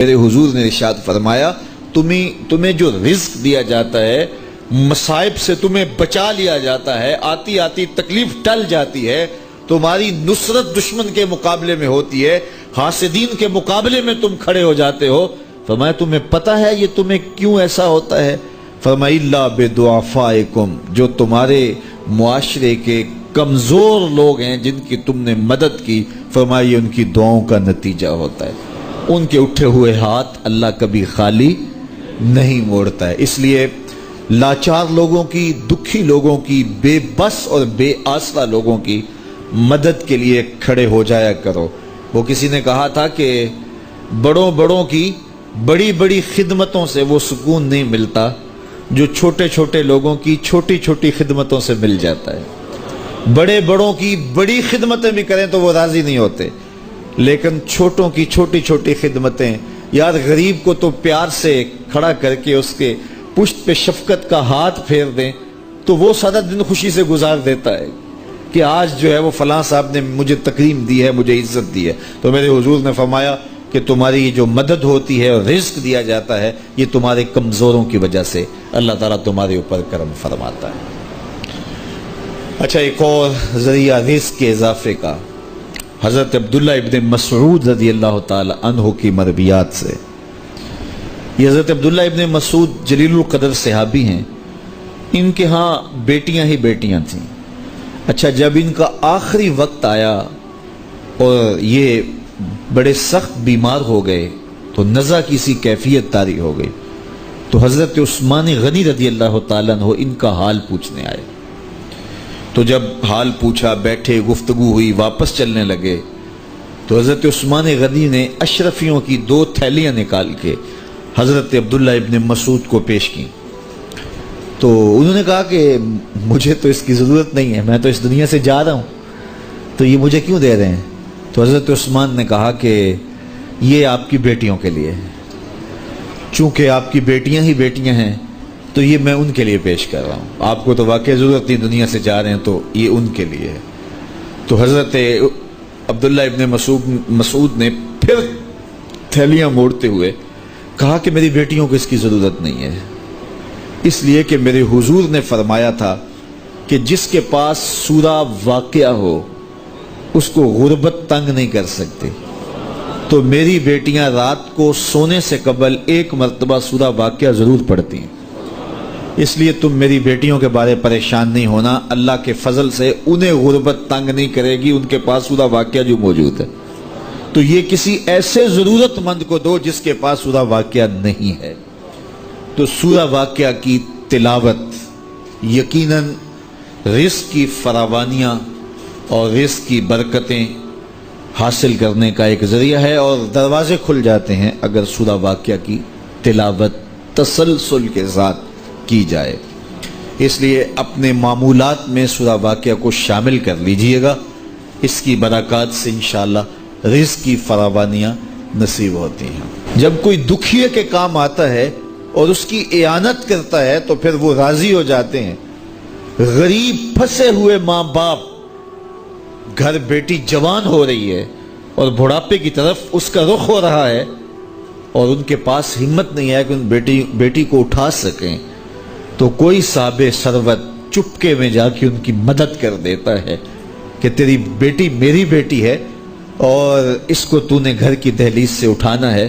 میرے حضور نے ارشاد فرمایا تمہیں جو رزق دیا جاتا ہے، مصائب سے تمہیں بچا لیا جاتا ہے، آتی آتی تکلیف ٹل جاتی ہے، تمہاری نصرت دشمن کے مقابلے میں ہوتی ہے، حاسدین کے مقابلے میں تم کھڑے ہو جاتے ہو۔ فرمایا تمہیں پتہ ہے یہ تمہیں کیوں ایسا ہوتا ہے؟ فرمایا الا بدعفائکم، جو تمہارے معاشرے کے کمزور لوگ ہیں جن کی تم نے مدد کی، فرمایا یہ ان کی دعاؤں کا نتیجہ ہوتا ہے۔ ان کے اٹھے ہوئے ہاتھ اللہ کبھی خالی نہیں موڑتا ہے۔ اس لیے لاچار لوگوں کی، دکھی لوگوں کی، بے بس اور بے آسرا لوگوں کی مدد کے لیے کھڑے ہو جایا کرو۔ وہ کسی نے کہا تھا کہ بڑوں کی بڑی بڑی خدمتوں سے وہ سکون نہیں ملتا جو چھوٹے چھوٹے لوگوں کی چھوٹی چھوٹی خدمتوں سے مل جاتا ہے۔ بڑوں کی بڑی خدمتیں بھی کریں تو وہ راضی نہیں ہوتے، لیکن چھوٹوں کی چھوٹی چھوٹی خدمتیں، یار غریب کو تو پیار سے کھڑا کر کے اس کے پشت پہ شفقت کا ہاتھ پھیر دیں تو وہ سارا دن خوشی سے گزار دیتا ہے کہ آج جو ہے وہ فلاں صاحب نے مجھے تکریم دی ہے، مجھے عزت دی ہے۔ تو میرے حضور نے فرمایا کہ تمہاری جو مدد ہوتی ہے اور رزق دیا جاتا ہے یہ تمہارے کمزوروں کی وجہ سے اللہ تعالیٰ تمہارے اوپر کرم فرماتا ہے۔ اچھا، ایک اور ذریعہ رزق کے اضافے کا حضرت عبداللہ ابن مسعود رضی اللہ تعالی عنہ کی مرویات سے۔ یہ حضرت عبداللہ ابن مسعود جلیل القدر صحابی ہیں، ان کے ہاں بیٹیاں ہی بیٹیاں تھیں۔ اچھا، جب ان کا آخری وقت آیا اور یہ بڑے سخت بیمار ہو گئے تو نزع کی سی کیفیت طاری ہو گئی، تو حضرت عثمان غنی رضی اللہ تعالیٰ عنہ ان کا حال پوچھنے آئے۔ تو جب حال پوچھا، بیٹھے، گفتگو ہوئی، واپس چلنے لگے تو حضرت عثمان غنی نے اشرفیوں کی 2 تھیلیاں نکال کے حضرت عبداللہ ابن مسعود کو پیش کی۔ تو انہوں نے کہا کہ مجھے تو اس کی ضرورت نہیں ہے، میں تو اس دنیا سے جا رہا ہوں، تو یہ مجھے کیوں دے رہے ہیں؟ تو حضرت عثمان نے کہا کہ یہ آپ کی بیٹیوں کے لیے ہے، چونکہ آپ کی بیٹیاں ہی بیٹیاں ہیں تو یہ میں ان کے لیے پیش کر رہا ہوں، آپ کو تو واقعی ضرورت نہیں، دنیا سے جا رہے ہیں تو یہ ان کے لیے ہے۔ تو حضرت عبداللہ ابن مسعود نے پھر تھیلیاں موڑتے ہوئے کہا کہ میری بیٹیوں کو اس کی ضرورت نہیں ہے، اس لیے کہ میرے حضور نے فرمایا تھا کہ جس کے پاس سورہ واقعہ ہو اس کو غربت تنگ نہیں کر سکتی، تو میری بیٹیاں رات کو سونے سے قبل 1 مرتبہ سورہ واقعہ ضرور پڑھتی ہیں، اس لیے تم میری بیٹیوں کے بارے پریشان نہیں ہونا، اللہ کے فضل سے انہیں غربت تنگ نہیں کرے گی، ان کے پاس سورہ واقعہ جو موجود ہے، تو یہ کسی ایسے ضرورت مند کو دو جس کے پاس سورہ واقعہ نہیں ہے۔ تو سورہ واقعہ کی تلاوت یقیناً رزق کی فراوانیاں اور رزق کی برکتیں حاصل کرنے کا ایک ذریعہ ہے، اور دروازے کھل جاتے ہیں اگر سورہ واقعہ کی تلاوت تسلسل کے ساتھ کی جائے۔ اس لیے اپنے معمولات میں سورہ واقعہ کو شامل کر لیجئے گا، اس کی برکات سے انشاءاللہ رزق کی فراوانیاں نصیب ہوتی ہیں۔ جب کوئی دکھیے کے کام آتا ہے اور اس کی اعانت کرتا ہے تو پھر وہ راضی ہو جاتے ہیں۔ غریب پھنسے ہوئے ماں باپ، گھر بیٹی جوان ہو رہی ہے اور بڑھاپے کی طرف اس کا رخ ہو رہا ہے اور ان کے پاس ہمت نہیں ہے کہ ان بیٹی کو اٹھا سکیں، تو کوئی صاحب ثروت چپکے میں جا کے ان کی مدد کر دیتا ہے کہ تیری بیٹی میری بیٹی ہے اور اس کو تو نے گھر کی دہلیز سے اٹھانا ہے،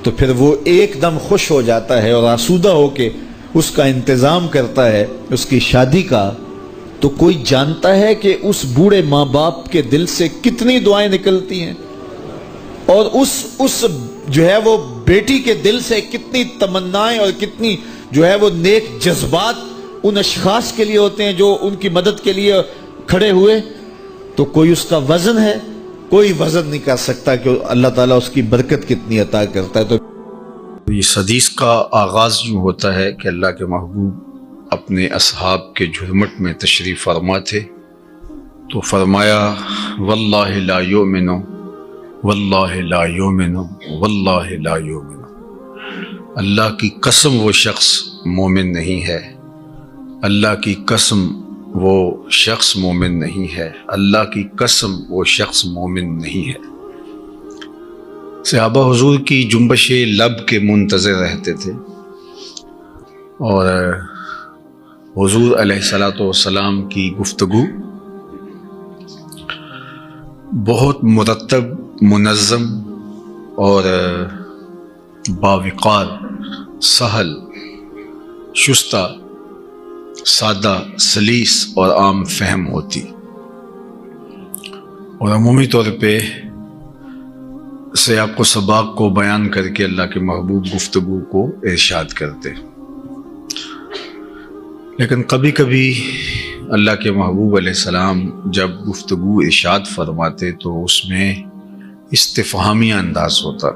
تو پھر وہ ایک دم خوش ہو جاتا ہے اور آسودہ ہو کے اس کا انتظام کرتا ہے اس کی شادی کا۔ تو کوئی جانتا ہے کہ اس بوڑھے ماں باپ کے دل سے کتنی دعائیں نکلتی ہیں اور اس جو ہے وہ بیٹی کے دل سے کتنی تمنائیں اور کتنی جو ہے وہ نیک جذبات ان اشخاص کے لیے ہوتے ہیں جو ان کی مدد کے لیے کھڑے ہوئے۔ تو کوئی اس کا وزن ہے؟ کوئی وزن نہیں کر سکتا کہ اللہ تعالیٰ اس کی برکت کتنی عطا کرتا ہے۔ تو اس حدیث کا آغاز یوں ہوتا ہے کہ اللہ کے محبوب اپنے اصحاب کے جھرمٹ میں تشریف فرما تھے، تو فرمایا واللہ لا یؤمن واللہ لا یؤمن واللہ لا یؤمن، اللہ کی قسم وہ شخص مومن نہیں ہے، اللہ کی قسم وہ شخص مومن نہیں ہے، اللہ کی قسم وہ شخص مومن نہیں ہے۔ صحابہ حضور کی جنبش لب کے منتظر رہتے تھے، اور حضور علیہ الصلاۃ والسلام کی گفتگو بہت مرتب، منظم اور باوقار، سہل، شستہ، سادہ، سلیس اور عام فہم ہوتی، اور عمومی طور پہ سیاق و سباق کو بیان کر کے اللہ کے محبوب گفتگو کو ارشاد کرتے۔ لیکن کبھی کبھی اللہ کے محبوب علیہ السلام جب گفتگو ارشاد فرماتے تو اس میں استفہامی انداز ہوتا،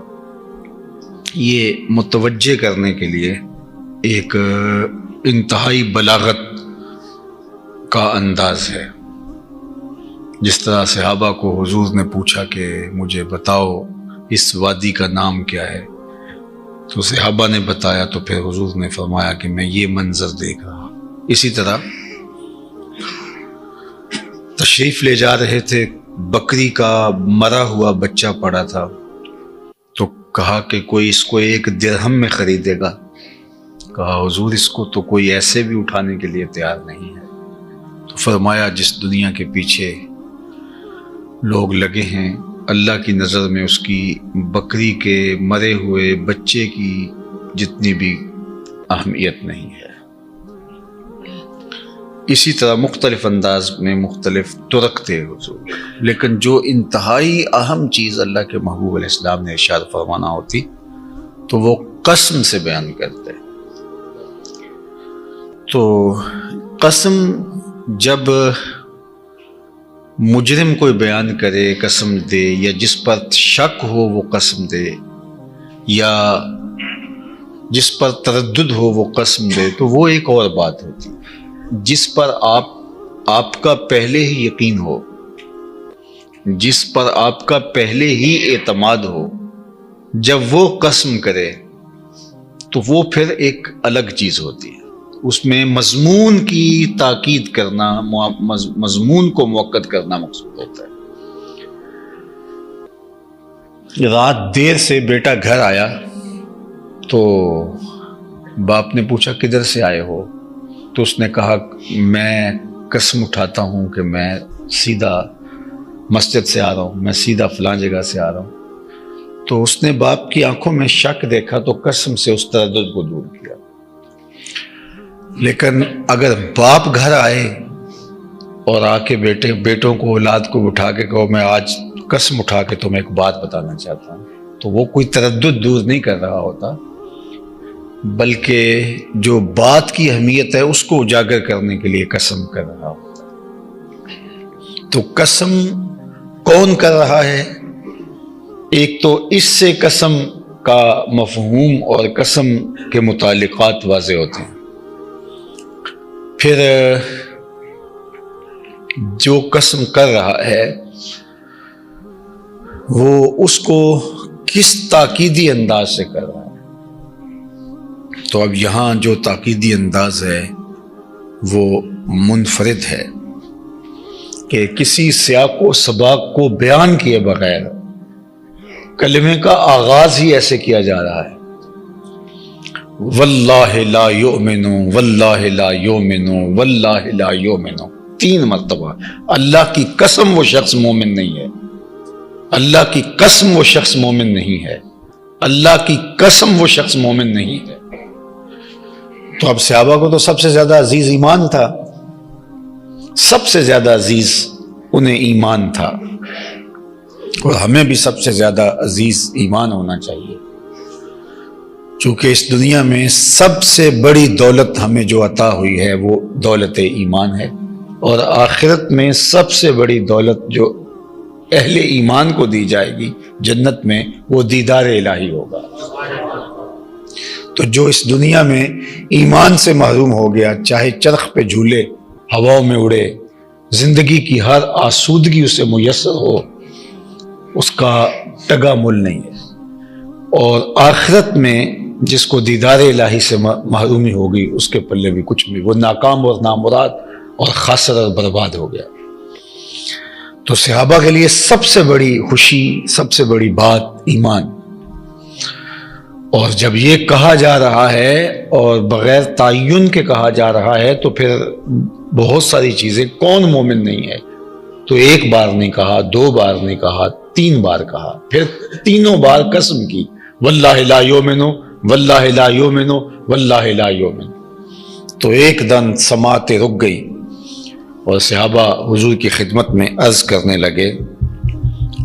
یہ متوجہ کرنے کے لیے ایک انتہائی بلاغت کا انداز ہے۔ جس طرح صحابہ کو حضور نے پوچھا کہ مجھے بتاؤ اس وادی کا نام کیا ہے، تو صحابہ نے بتایا، تو پھر حضور نے فرمایا کہ میں یہ منظر دیکھ رہا۔ اسی طرح تشریف لے جا رہے تھے، بکری کا مرا ہوا بچہ پڑا تھا، تو کہا کہ کوئی اس کو 1 درہم میں خریدے گا؟ کہا حضور اس کو تو کوئی ایسے بھی اٹھانے کے لیے تیار نہیں ہے۔ تو فرمایا جس دنیا کے پیچھے لوگ لگے ہیں، اللہ کی نظر میں اس کی بکری کے مرے ہوئے بچے کی جتنی بھی اہمیت نہیں ہے۔ اسی طرح مختلف انداز میں مختلف طرق تھے حضور، لیکن جو انتہائی اہم چیز اللہ کے محبوب علیہ السلام نے ارشاد فرمانا ہوتی تو وہ قسم سے بیان کرتے۔ تو قسم جب مجرم کوئی بیان کرے، قسم دے، یا جس پر شک ہو وہ قسم دے، یا جس پر تردد ہو وہ قسم دے، تو وہ ایک اور بات ہوتی۔ جس پر آپ کا پہلے ہی یقین ہو، جس پر آپ کا پہلے ہی اعتماد ہو، جب وہ قسم کرے تو وہ پھر ایک الگ چیز ہوتی ہے۔ اس میں مضمون کی تاکید کرنا، مضمون کو مؤکد کرنا مقصود ہوتا ہے۔ رات دیر سے بیٹا گھر آیا تو باپ نے پوچھا کدھر سے آئے ہو؟ تو اس نے کہا میں قسم اٹھاتا ہوں کہ میں سیدھا مسجد سے آ رہا ہوں، میں سیدھا فلاں جگہ سے آ رہا ہوں۔ تو اس نے باپ کی آنکھوں میں شک دیکھا تو قسم سے اس تردد کو دور کیا۔ لیکن اگر باپ گھر آئے اور آ کے بیٹوں کو، اولاد کو اٹھا کے کہو میں آج قسم اٹھا کے تمہیں ایک بات بتانا چاہتا ہوں، تو وہ کوئی تردد دور نہیں کر رہا ہوتا، بلکہ جو بات کی اہمیت ہے اس کو اجاگر کرنے کے لیے قسم کر رہا ہوتا ہے۔ تو قسم کون کر رہا ہے؟ ایک تو اس سے قسم کا مفہوم اور قسم کے متعلقات واضح ہوتے ہیں۔ پھر جو قسم کر رہا ہے وہ اس کو کس تاکیدی انداز سے کر رہا ہے۔ تو اب یہاں جو تاکیدی انداز ہے وہ منفرد ہے کہ کسی سیاق و سباق کو بیان کیے بغیر کلمے کا آغاز ہی ایسے کیا جا رہا ہے، واللہ لا یؤمنو، واللہ لا یؤمنو، واللہ لا یؤمنو، 3 مرتبہ۔ اللہ کی قسم وہ شخص مومن نہیں ہے، اللہ کی قسم وہ شخص مومن نہیں ہے، اللہ کی قسم وہ شخص مومن نہیں ہے۔ تو اب صحابہ کو تو سب سے زیادہ عزیز ایمان تھا، سب سے زیادہ عزیز انہیں ایمان تھا، اور ہمیں بھی سب سے زیادہ عزیز ایمان ہونا چاہیے، چونکہ اس دنیا میں سب سے بڑی دولت ہمیں جو عطا ہوئی ہے وہ دولت ایمان ہے، اور آخرت میں سب سے بڑی دولت جو اہل ایمان کو دی جائے گی جنت میں وہ دیدار الہی ہوگا۔ تو جو اس دنیا میں ایمان سے محروم ہو گیا، چاہے چرخ پہ جھولے، ہواؤں میں اڑے، زندگی کی ہر آسودگی اسے میسر ہو، اس کا ٹگا مل نہیں ہے، اور آخرت میں جس کو دیدار الہی سے محرومی ہوگی اس کے پلے بھی کچھ بھی، وہ ناکام اور نامراد اور خاسر اور برباد ہو گیا۔ تو صحابہ کے لیے سب سے بڑی خوشی، سب سے بڑی بات ایمان۔ اور جب یہ کہا جا رہا ہے اور بغیر تعین کے کہا جا رہا ہے تو پھر بہت ساری چیزیں، کون مومن نہیں ہے؟ تو ایک بار نہیں کہا، 2 بار نہیں کہا، 3 بار کہا، پھر تینوں بار قسم کی، واللہ لا یؤمنو واللہ لا یؤمنو واللہ لا یؤمنو۔ تو ایک دن سماعتیں رک گئی اور صحابہ حضور کی خدمت میں عرض کرنے لگے۔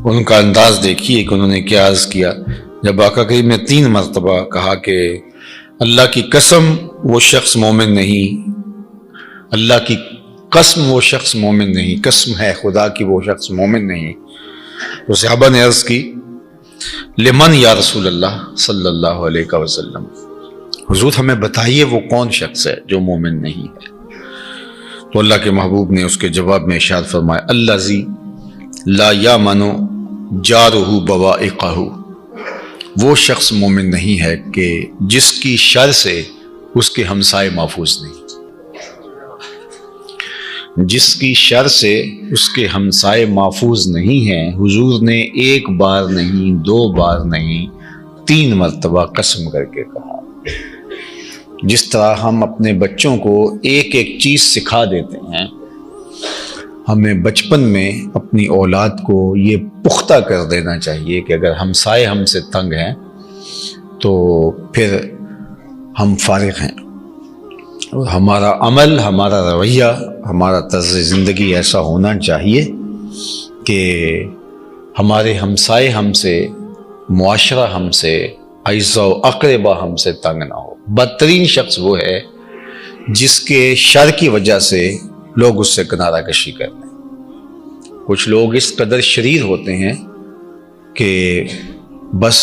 ان کا انداز دیکھیے کہ انہوں نے کیا عرض کیا۔ جب آقا کریم نے 3 مرتبہ کہا کہ اللہ کی قسم وہ شخص مومن نہیں، اللہ کی قسم وہ شخص مومن نہیں، قسم ہے خدا کی وہ شخص مومن نہیں، تو صحابہ نے عرض کی لمن یا رسول اللہ صلی اللہ علیہ وسلم، حضور ہمیں بتائیے وہ کون شخص ہے جو مومن نہیں ہے۔ تو اللہ کے محبوب نے اس کے جواب میں ارشاد فرمایا الذی لا یامن جارہ بوائقہ، وہ شخص مومن نہیں ہے کہ جس کی شر سے اس کے ہمسائے محفوظ نہیں، جس کی شر سے اس کے ہمسائے محفوظ نہیں ہیں۔ حضور نے 1 بار نہیں، 2 بار نہیں، 3 مرتبہ قسم کر کے کہا۔ جس طرح ہم اپنے بچوں کو ایک ایک چیز سکھا دیتے ہیں، ہمیں بچپن میں اپنی اولاد کو یہ پختہ کر دینا چاہیے کہ اگر ہمسائے ہم سے تنگ ہیں تو پھر ہم فارغ ہیں، اور ہمارا عمل، ہمارا رویہ، ہمارا طرز زندگی ایسا ہونا چاہیے کہ ہمارے ہمسائے ہم سے، معاشرہ ہم سے، اعزاء و اقربا ہم سے تنگ نہ ہو۔ بدترین شخص وہ ہے جس کے شر کی وجہ سے لوگ اس سے کنارہ کشی کر لیں۔ کچھ لوگ اس قدر شریر ہوتے ہیں کہ بس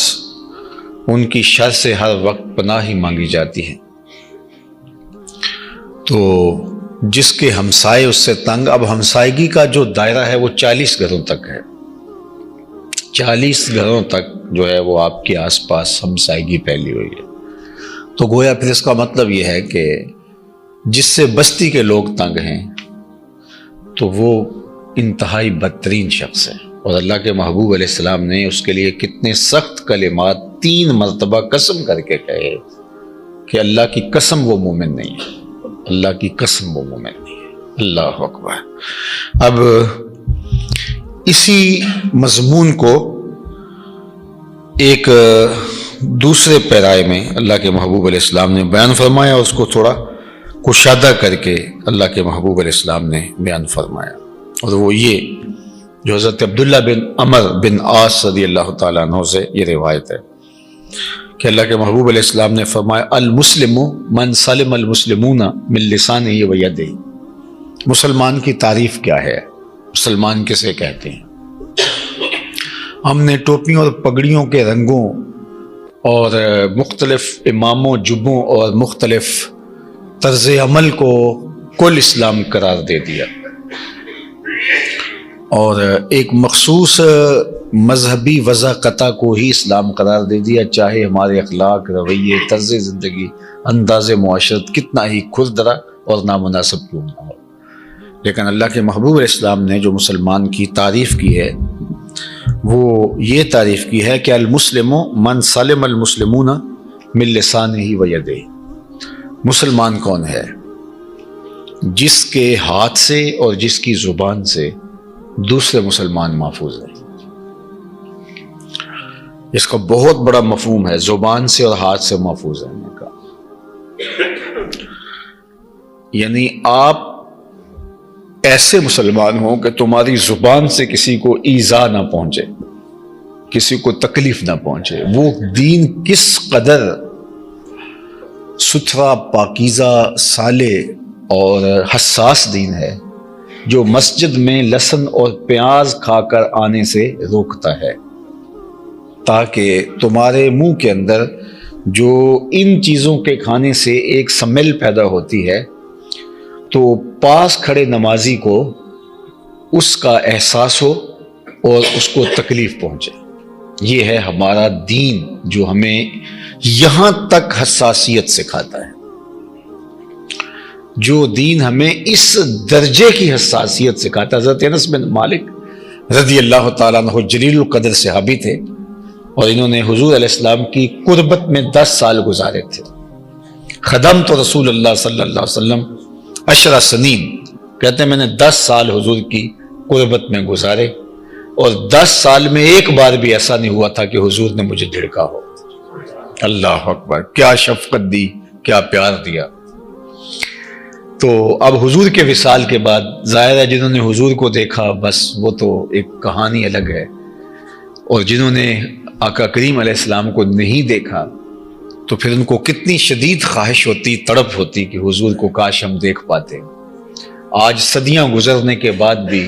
ان کی شر سے ہر وقت پناہ ہی مانگی جاتی ہے۔ تو جس کے ہمسائے اس سے تنگ، اب ہمسائیگی کا جو دائرہ ہے وہ 40 گھروں تک ہے، 40 گھروں تک جو ہے وہ آپ کے آس پاس ہمسائیگی پھیلی ہوئی ہے۔ تو گویا پھر اس کا مطلب یہ ہے کہ جس سے بستی کے لوگ تنگ ہیں تو وہ انتہائی بدترین شخص ہے، اور اللہ کے محبوب علیہ السلام نے اس کے لیے کتنے سخت کلمات 3 مرتبہ قسم کر کے کہے کہ اللہ کی قسم وہ مومن نہیں ہے، اللہ کی قسم وہ مومن نہیں ہے۔ اللہ اکبر۔ اب اسی مضمون کو ایک دوسرے پیرائے میں اللہ کے محبوب علیہ السلام نے بیان فرمایا، اس کو تھوڑا کشادہ کر کے اللہ کے محبوب علیہ السلام نے بیان فرمایا، اور وہ یہ جو حضرت عبداللہ بن عمر بن عاص رضی اللہ تعالیٰ عنہ سے یہ روایت ہے کہ اللہ کے محبوب علیہ السلام نے فرمایا المسلم من سلم المسلمون من لسانہ و یدہ۔ مسلمان کی تعریف کیا ہے؟ مسلمان کسے کہتے ہیں؟ ہم نے ٹوپیوں اور پگڑیوں کے رنگوں اور مختلف اماموں، جبوں اور مختلف طرز عمل کو کل اسلام قرار دے دیا، اور ایک مخصوص مذہبی وضاقتہ کو ہی اسلام قرار دے دیا، چاہے ہمارے اخلاق، رویے، طرز زندگی، انداز معاشرت کتنا ہی کھردرا اور نامناسب کیوں نہ ہو۔ لیکن اللہ کے محبوب علیہ السلام نے جو مسلمان کی تعریف کی ہے وہ یہ تعریف کی ہے کہ المسلم من سلم المسلمون من لسانہ و یدہ۔ مسلمان کون ہے؟ جس کے ہاتھ سے اور جس کی زبان سے دوسرے مسلمان محفوظ ہیں۔ اس کا بہت بڑا مفہوم ہے، زبان سے اور ہاتھ سے محفوظ رہنے کا۔ یعنی آپ ایسے مسلمان ہوں کہ تمہاری زبان سے کسی کو ایذا نہ پہنچے، کسی کو تکلیف نہ پہنچے۔ وہ دین کس قدر ستھرا، پاکیزہ، صالح اور حساس دین ہے جو مسجد میں لہسن اور پیاز کھا کر آنے سے روکتا ہے، تاکہ تمہارے منہ کے اندر جو ان چیزوں کے کھانے سے ایک سمیل پیدا ہوتی ہے تو پاس کھڑے نمازی کو اس کا احساس ہو اور اس کو تکلیف پہنچے۔ یہ ہے ہمارا دین جو ہمیں یہاں تک حساسیت سکھاتا ہے، جو دین ہمیں اس درجے کی حساسیت سکھاتا ہے۔ حضرت انس بن مالک رضی اللہ تعالیٰ عنہ جلیل القدر صحابی تھے، اور انہوں نے حضور علیہ السلام کی قربت میں 10 سال گزارے تھے. خدمت رسول اللہ صلی اللہ علیہ وسلم 10 سنین، کہتے ہیں میں نے 10 سال حضور کی قربت میں گزارے، اور 10 سال میں ایک بار بھی ایسا نہیں ہوا تھا کہ حضور نے مجھے جھڑکا ہو. اللہ اکبر، کیا شفقت دی، کیا پیار دیا. تو اب حضور کے وصال کے بعد ظاہر ہے جنہوں نے حضور کو دیکھا بس وہ تو ایک کہانی الگ ہے، اور جنہوں نے آقا کریم علیہ السلام کو نہیں دیکھا تو پھر ان کو کتنی شدید خواہش ہوتی، تڑپ ہوتی کہ حضور کو کاش ہم دیکھ پاتے. آج صدیاں گزرنے کے بعد بھی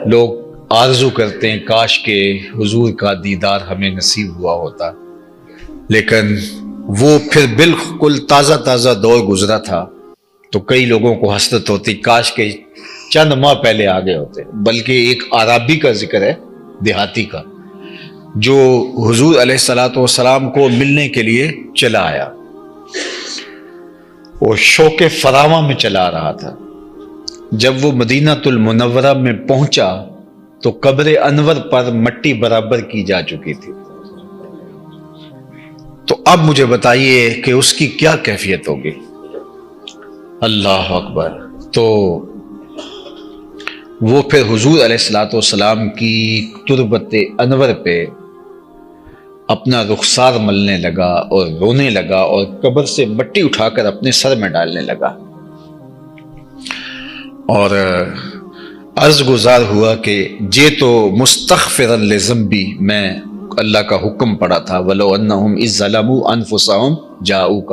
لوگ آرزو کرتے ہیں کاش کہ حضور کا دیدار ہمیں نصیب ہوا ہوتا، لیکن وہ پھر بالکل تازہ دور گزرا تھا تو کئی لوگوں کو حسرت ہوتی کاش کہ چند ماہ پہلے آگے ہوتے. بلکہ ایک عربی کا ذکر ہے، دیہاتی کا، جو حضور علیہ السلام کو ملنے کے لیے چلا آیا. وہ شوق فراواں میں چلا رہا تھا. جب وہ مدینہ المنورہ میں پہنچا تو قبر انور پر مٹی برابر کی جا چکی تھی. تو اب مجھے بتائیے کہ اس کی کیا کیفیت ہوگی. اللہ اکبر. تو وہ پھر حضور علیہ السلام کی تربت انور پہ اپنا رخسار ملنے لگا اور رونے لگا اور قبر سے مٹی اٹھا کر اپنے سر میں ڈالنے لگا، اور عرض گزار ہوا کہ جے تو مستغفرا لذنبی، میں اللہ کا حکم پڑا تھا وَلَوْ أَنَّهُمْ إِذْ ظَلَمُوا أَنفُسَهُمْ جَاءُوكَ،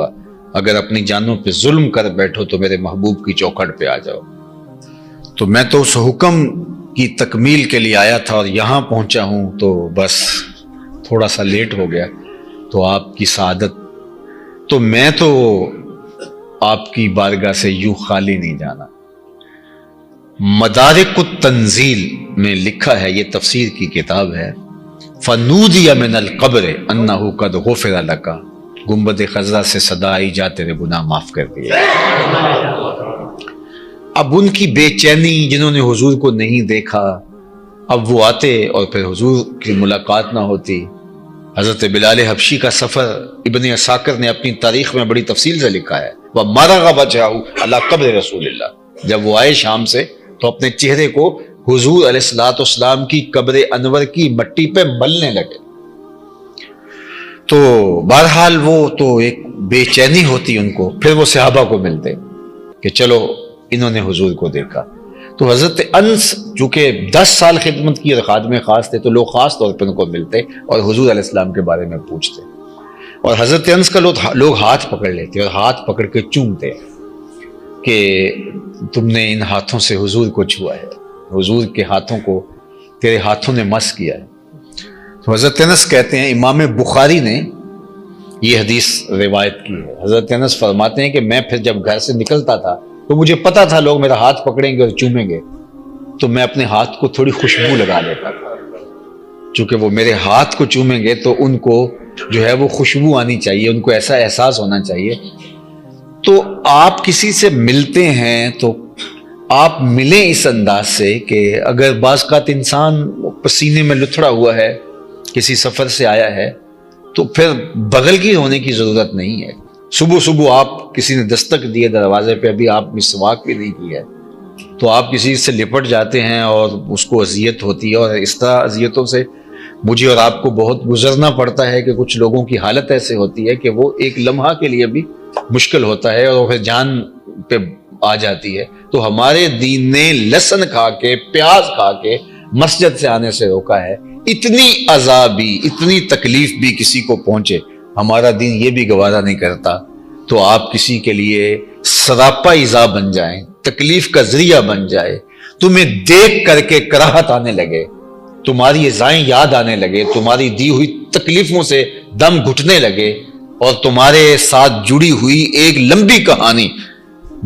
اگر اپنی جانوں پہ ظلم کر بیٹھو تو میرے محبوب کی چوکھٹ پہ آ جاؤ. تو میں تو اس حکم کی تکمیل کے لیے آیا تھا اور یہاں پہنچا ہوں تو بس تھوڑا سا لیٹ ہو گیا. تو آپ کی سعادت، تو میں تو آپ کی بارگاہ سے یوں خالی نہیں جانا. مدارک التنزیل میں لکھا ہے، یہ تفسیر کی کتاب ہے، فَنُودِيَ مِنَ الْقَبْرِ أَنَّهُ قَدْ غُفِرَ لَكَ، گنبد خضرا سے صدا آئی جا تیرے گناہ معاف کر دیے. اب ان کی بے چینی، جنہوں نے حضور کو نہیں دیکھا، اب وہ آتے اور پھر حضور کی ملاقات نہ ہوتی. حضرت بلال حبشی کا سفر ابن عساکر نے اپنی تاریخ میں بڑی تفصیل سے لکھا ہے، وَمَرَغَ وَجْهَهُ عَلَى قَبْرِ رسول اللہ. جب وہ آئے شام سے تو اپنے چہرے کو حضور علیہ السلام کی قبر انور کی مٹی پہ ملنے لگے. تو بہرحال وہ تو ایک بے چینی ہوتی ان کو. پھر وہ صحابہ کو ملتے کہ چلو انہوں نے حضور کو دیکھا. تو حضرت انس چونکہ 10 سال خدمت کی اور خادم خاص تھے تو لوگ خاص طور پر ان کو ملتے اور حضور علیہ السلام کے بارے میں پوچھتے، اور حضرت انس کا لوگ ہاتھ پکڑ لیتے اور ہاتھ پکڑ کے چومتے کہ تم نے ان ہاتھوں سے حضور کو چھوا ہے، حضور کے ہاتھوں کو تیرے ہاتھوں نے مس کیا ہے. تو حضرت انس کہتے ہیں، امام بخاری نے یہ حدیث روایت کی ہے. حضرت انس فرماتے ہیں کہ میں پھر جب گھر سے نکلتا تھا تو مجھے پتا تھا لوگ میرا ہاتھ پکڑیں گے اور چومیں گے، تو میں اپنے ہاتھ کو تھوڑی خوشبو لگا لیتا تھا. چونکہ وہ میرے ہاتھ کو چومیں گے تو ان کو جو ہے وہ خوشبو آنی چاہیے، ان کو ایسا احساس ہونا چاہیے. تو آپ کسی سے ملتے ہیں تو آپ ملیں اس انداز سے کہ اگر بعض اوقات انسان پسینے میں لتھڑا ہوا ہے، کسی سفر سے آیا ہے، تو پھر بغل کی ہونے کی ضرورت نہیں ہے. صبح آپ کسی نے دستک دیے دروازے پہ، ابھی آپ مسواک بھی نہیں کی ہے، تو آپ کسی سے لپٹ جاتے ہیں اور اس کو اذیت ہوتی ہے. اور اس طرح اذیتوں سے مجھے اور آپ کو بہت گزرنا پڑتا ہے کہ کچھ لوگوں کی حالت ایسے ہوتی ہے کہ وہ ایک لمحہ کے لیے بھی مشکل ہوتا ہے اور پھر جان پہ آ جاتی ہے. تو ہمارے دین نے لہسن کھا کے، پیاز کھا کے مسجد سے آنے سے روکا ہے. اتنی عذابی، اتنی تکلیف بھی کسی کو پہنچے، ہمارا دین یہ بھی گوارا نہیں کرتا. تو آپ کسی کے لیے سراپا ایذا بن جائیں، تکلیف کا ذریعہ بن جائے، تمہیں دیکھ کر کے کراہت آنے لگے، تمہاری ایذائیں یاد آنے لگے، تمہاری دی ہوئی تکلیفوں سے دم گھٹنے لگے، اور تمہارے ساتھ جڑی ہوئی ایک لمبی کہانی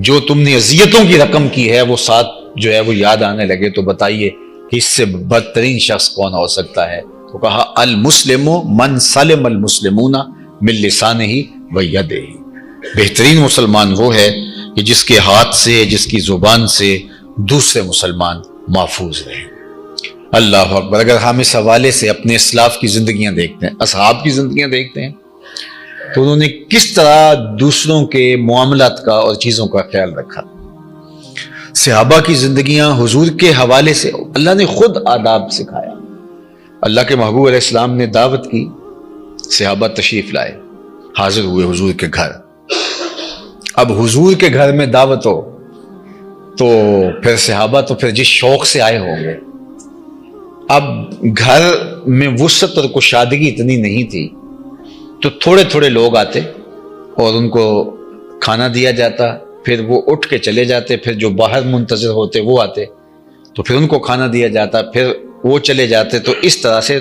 جو تم نے اذیتوں کی رقم کی ہے وہ ساتھ جو ہے وہ یاد آنے لگے، تو بتائیے کہ اس سے بدترین شخص کون ہو سکتا ہے. تو کہا المسلم من سلم المسلمون من لسانہ و یدہ، بہترین مسلمان وہ ہے کہ جس کے ہاتھ سے، جس کی زبان سے دوسرے مسلمان محفوظ رہیں. اللہ اکبر. اگر ہم اس حوالے سے اپنے اسلاف کی زندگیاں دیکھتے ہیں، اصحاب کی زندگیاں دیکھتے ہیں، تو انہوں نے کس طرح دوسروں کے معاملات کا اور چیزوں کا خیال رکھا. صحابہ کی زندگیاں حضور کے حوالے سے اللہ نے خود آداب سکھایا. اللہ کے محبوب علیہ السلام نے دعوت کی، صحابہ تشریف لائے، حاضر ہوئے حضور کے گھر. اب حضور کے گھر میں دعوت ہو تو پھر صحابہ تو پھر جس شوق سے آئے ہوں گے. اب گھر میں وسعت اور کشادگی اتنی نہیں تھی، تو تھوڑے تھوڑے لوگ آتے اور ان کو کھانا دیا جاتا، پھر وہ اٹھ کے چلے جاتے، پھر جو باہر منتظر ہوتے وہ آتے تو پھر ان کو کھانا دیا جاتا، پھر وہ چلے جاتے. تو اس طرح سے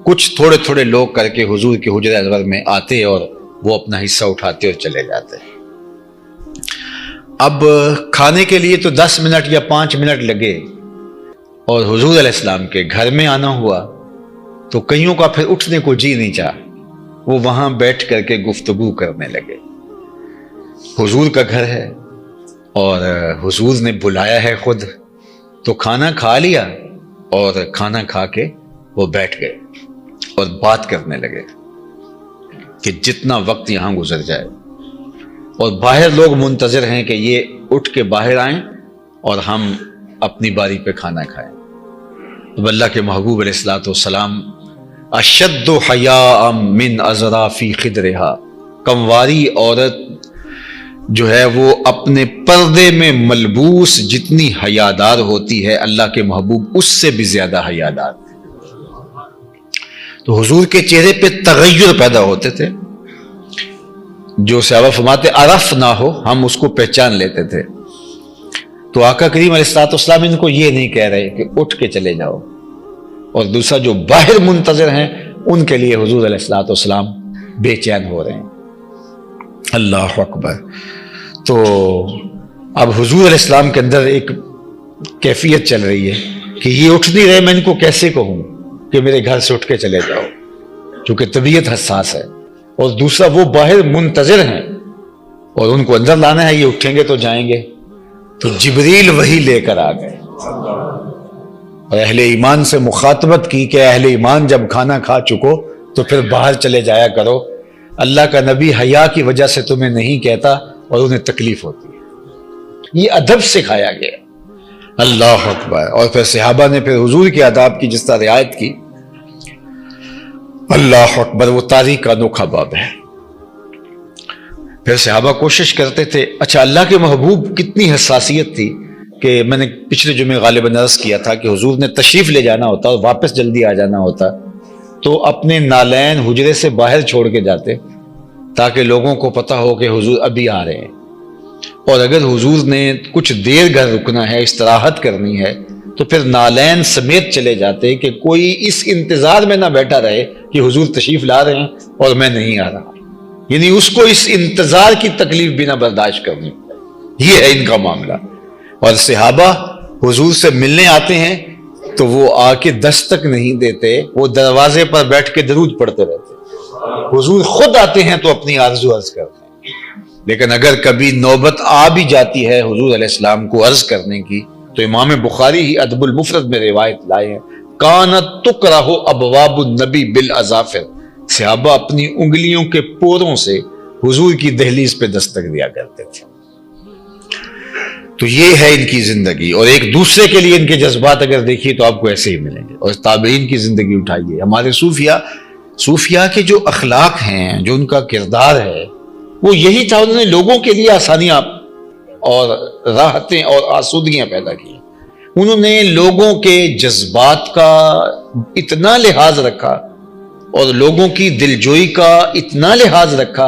کچھ تھوڑے تھوڑے لوگ کر کے حضور کے حجرہ انور میں آتے اور وہ اپنا حصہ اٹھاتے اور چلے جاتے. اب کھانے کے لیے تو 10 منٹ یا 5 منٹ لگے اور حضور علیہ السلام کے گھر میں آنا ہوا تو کئیوں کا پھر اٹھنے کو جی نہیں چاہا، وہ وہاں بیٹھ کر کے گفتگو کرنے لگے. حضور کا گھر ہے اور حضور نے بلایا ہے خود، تو کھانا کھا لیا اور کھانا کھا کے وہ بیٹھ گئے اور بات کرنے لگے کہ جتنا وقت یہاں گزر جائے، اور باہر لوگ منتظر ہیں کہ یہ اٹھ کے باہر آئیں اور ہم اپنی باری پہ کھانا کھائیں. تو اللہ کے محبوب علیہ الصلوۃ والسلام اشد حیاء من اظرافی خدرہا، کمواری عورت جو ہے وہ اپنے پردے میں ملبوس جتنی حیادار ہوتی ہے، اللہ کے محبوب اس سے بھی زیادہ حیادار تھے. تو حضور کے چہرے پہ تغیر پیدا ہوتے تھے، جو صحابہ فرماتے عرف نہ ہو ہم اس کو پہچان لیتے تھے. تو آقا کریم علیہ الصلوۃ والسلام ان کو یہ نہیں کہہ رہے کہ اٹھ کے چلے جاؤ، اور دوسرا جو باہر منتظر ہیں ان کے لیے حضور علیہ الصلوۃ والسلام بے چین ہو رہے ہیں. اللہ اکبر. تو اب حضور علیہ السلام کے اندر ایک کیفیت چل رہی ہے کہ یہ اٹھ نہیں رہے، میں ان کو کیسے کہوں کہ میرے گھر سے اٹھ کے چلے جاؤ، چونکہ طبیعت حساس ہے. اور دوسرا وہ باہر منتظر ہیں اور ان کو اندر لانا ہے، یہ اٹھیں گے تو جائیں گے. تو جبریل وہی لے کر آ گئے اور اہل ایمان سے مخاطبت کی کہ اہل ایمان جب کھانا کھا چکو تو پھر باہر چلے جایا کرو. اللہ کا نبی حیا کی وجہ سے تمہیں نہیں کہتا اور انہیں تکلیف ہوتی ہے. یہ ادب سکھایا گیا. اللہ اکبر. اور پھر صحابہ نے پھر حضور کے آداب کی جس طرح رعایت کی، اللہ اکبر، وہ تاریخ کا انوکھا باب ہے. پھر صحابہ کوشش کرتے تھے. اچھا، اللہ کے محبوب کتنی حساسیت تھی کہ میں نے پچھلے جمعے غالباً عرض کیا تھا کہ حضور نے تشریف لے جانا ہوتا اور واپس جلدی آ جانا ہوتا تو اپنے نالین حجرے سے باہر چھوڑ کے جاتے تاکہ لوگوں کو پتہ ہو کہ حضور ابھی آ رہے ہیں. اور اگر حضور نے کچھ دیر گھر رکنا ہے، استراحت کرنی ہے، تو پھر نالین سمیت چلے جاتے کہ کوئی اس انتظار میں نہ بیٹھا رہے کہ حضور تشریف لا رہے ہیں اور میں نہیں آ رہا. یعنی اس کو اس انتظار کی تکلیف بھی نہ برداشت کرنی. یہ ہے ان کا معاملہ. اور صحابہ حضور سے ملنے آتے ہیں تو وہ آ کے دستک نہیں دیتے، وہ دروازے پر بیٹھ کے درود پڑھتے رہتے. حضور خود آتے ہیں تو اپنی آرزو عرض کرتے ہیں. لیکن اگر کبھی نوبت آ بھی جاتی ہے حضور علیہ السلام کو عرض کرنے کی، تو امام بخاری ہی ادب المفرد میں روایت لائے ہیں، کانت تکرہ ابواب النبی بالاظافر. صحابہ اپنی انگلیوں کے پوروں سے حضور کی دہلیز پہ دستک دیا کرتے تھے. تو یہ ہے ان کی زندگی. اور ایک دوسرے کے لیے ان کے جذبات اگر دیکھیے تو آپ کو ایسے ہی ملیں گے. اور تابعین کی زندگی اٹھائیے، ہمارے صوفیاء کے جو اخلاق ہیں، جو ان کا کردار ہے، وہ یہی تھا. انہوں نے لوگوں کے لیے آسانیاں اور راحتیں اور آسودگیاں پیدا کی. انہوں نے لوگوں کے جذبات کا اتنا لحاظ رکھا اور لوگوں کی دلجوئی کا اتنا لحاظ رکھا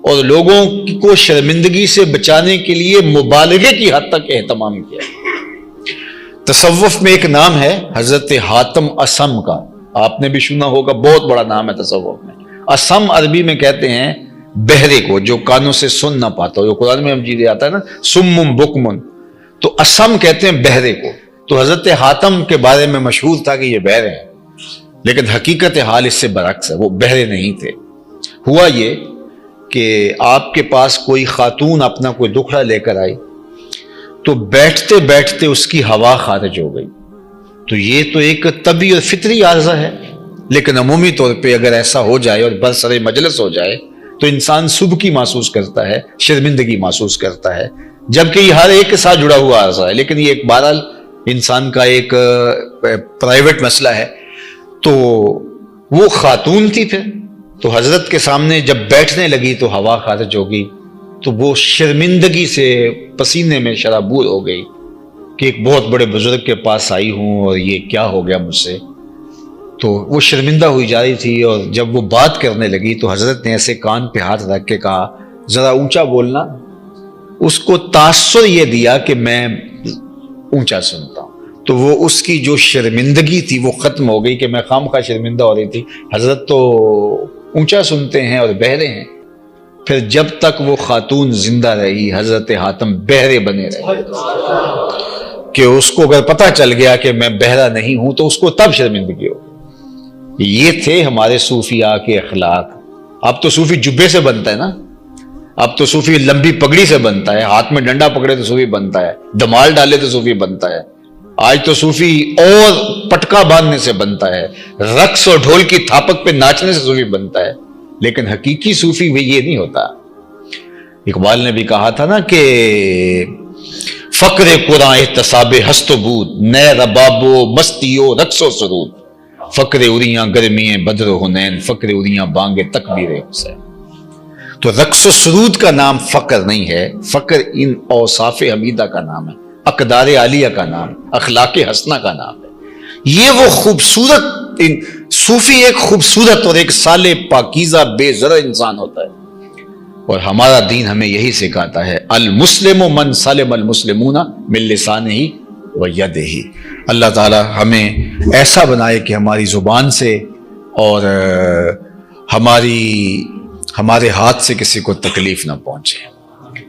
اور لوگوں کو شرمندگی سے بچانے کے لیے مبالغے کی حد تک اہتمام کیا. تصوف میں ایک نام ہے حضرت حاتم اسم کا، آپ نے بھی سنا ہوگا، بہت بڑا نام ہے تصوف میں. اسم عربی میں کہتے ہیں بہرے کو، جو کانوں سے سن نہ پاتا ہو. جو قرآن میں مجید آتا ہے نا سمم بکمن، تو اسم کہتے ہیں بہرے کو. تو حضرت حاتم کے بارے میں مشہور تھا کہ یہ بہرے ہیں، لیکن حقیقت حال اس سے برعکس ہے، وہ بہرے نہیں تھے. ہوا یہ کہ آپ کے پاس کوئی خاتون اپنا کوئی دکھڑا لے کر آئی تو بیٹھتے بیٹھتے اس کی ہوا خارج ہو گئی تو یہ تو ایک طبی اور فطری عارضہ ہے، لیکن عمومی طور پہ اگر ایسا ہو جائے اور برسر مجلس ہو جائے تو انسان سبکی محسوس کرتا ہے، شرمندگی محسوس کرتا ہے، جبکہ یہ ہر ایک کے ساتھ جڑا ہوا عارضہ ہے، لیکن یہ ایک بہرحال انسان کا ایک پرائیویٹ مسئلہ ہے۔ تو وہ خاتون تھی، پھر تو حضرت کے سامنے جب بیٹھنے لگی تو ہوا خارج ہو گئی، تو وہ شرمندگی سے پسینے میں شرابور ہو گئی کہ ایک بہت بڑے بزرگ کے پاس آئی ہوں اور یہ کیا ہو گیا مجھ سے۔ تو وہ شرمندہ ہوئی جا رہی تھی، اور جب وہ بات کرنے لگی تو حضرت نے ایسے کان پہ ہاتھ رکھ کے کہا ذرا اونچا بولنا۔ اس کو تاثر یہ دیا کہ میں اونچا سنتا ہوں، تو وہ اس کی جو شرمندگی تھی وہ ختم ہو گئی کہ میں خامخواہ شرمندہ ہو رہی تھی، حضرت تو اونچا سنتے ہیں اور بہرے ہیں۔ پھر جب تک وہ خاتون زندہ رہی حضرت حاتم بہرے بنے رہے، کہ اس کو اگر پتہ چل گیا کہ میں بہرا نہیں ہوں تو اس کو تب شرمندگی ہو۔ یہ تھے ہمارے صوفیاء کے اخلاق۔ اب تو صوفی جبے سے بنتا ہے نا، اب تو صوفی لمبی پگڑی سے بنتا ہے، ہاتھ میں ڈنڈا پکڑے تو صوفی بنتا ہے، دمال ڈالے تو صوفی بنتا ہے۔ آج تو صوفی اور پٹکا باندھنے سے بنتا ہے، رقص اور ڈھول کی تھاپک پہ ناچنے سے صوفی بنتا ہے، لیکن حقیقی صوفی وہ یہ نہیں ہوتا۔ اقبال نے بھی کہا تھا نا کہ فقر قرآن احتساب ہست و بود، نئے رباب و مستی و رقص و سرود، فقر اریاں گرمی بدر و حنین، فقر اریاں بانگے تکبیر حسین۔ تو رقص و سرود کا نام فقر نہیں ہے، فقر ان اوصاف حمیدہ کا نام ہے، اقدار عالیہ کا نام، اخلاق حسنہ کا نام ہے۔ یہ وہ خوبصورت صوفی ایک خوبصورت اور ایک صالح پاکیزہ بے زرع انسان ہوتا ہے، اور ہمارا دین ہمیں یہی سکھاتا ہے المسلم من سلم المسلمون من لسانہ و یدہ۔ اللہ تعالی ہمیں ایسا بنائے کہ ہماری زبان سے اور ہمارے ہاتھ سے کسی کو تکلیف نہ پہنچے،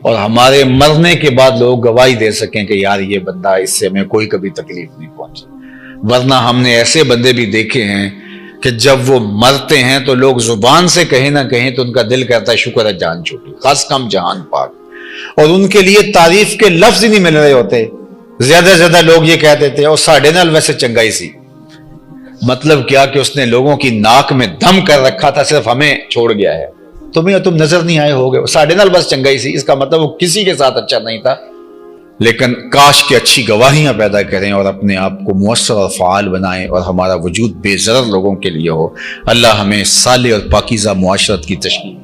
اور ہمارے مرنے کے بعد لوگ گواہی دے سکیں کہ یار یہ بندہ، اس سے ہمیں کوئی کبھی تکلیف نہیں پہنچی۔ ورنہ ہم نے ایسے بندے بھی دیکھے ہیں کہ جب وہ مرتے ہیں تو لوگ زبان سے کہیں نہ کہیں تو ان کا دل کہتا ہے شکر ہے جان چھوٹی، خاص کم جہان پاک، اور ان کے لیے تعریف کے لفظ ہی نہیں مل رہے ہوتے۔ زیادہ سے زیادہ لوگ یہ کہہ دیتے ہیں اور ساڑھے نال ویسے چنگائی سی، مطلب کیا کہ اس نے لوگوں کی ناک میں دم کر رکھا تھا، صرف ہمیں چھوڑ گیا ہے، تم نظر نہیں آئے ہوگے، ساڑھے نال بس چنگائی سی، اس کا مطلب وہ کسی کے ساتھ اچھا نہیں تھا۔ لیکن کاش کہ اچھی گواہیاں پیدا کریں اور اپنے آپ کو مؤثر اور فعال بنائیں، اور ہمارا وجود بے ضرر لوگوں کے لیے ہو۔ اللہ ہمیں صالح اور پاکیزہ معاشرت کی تشکیل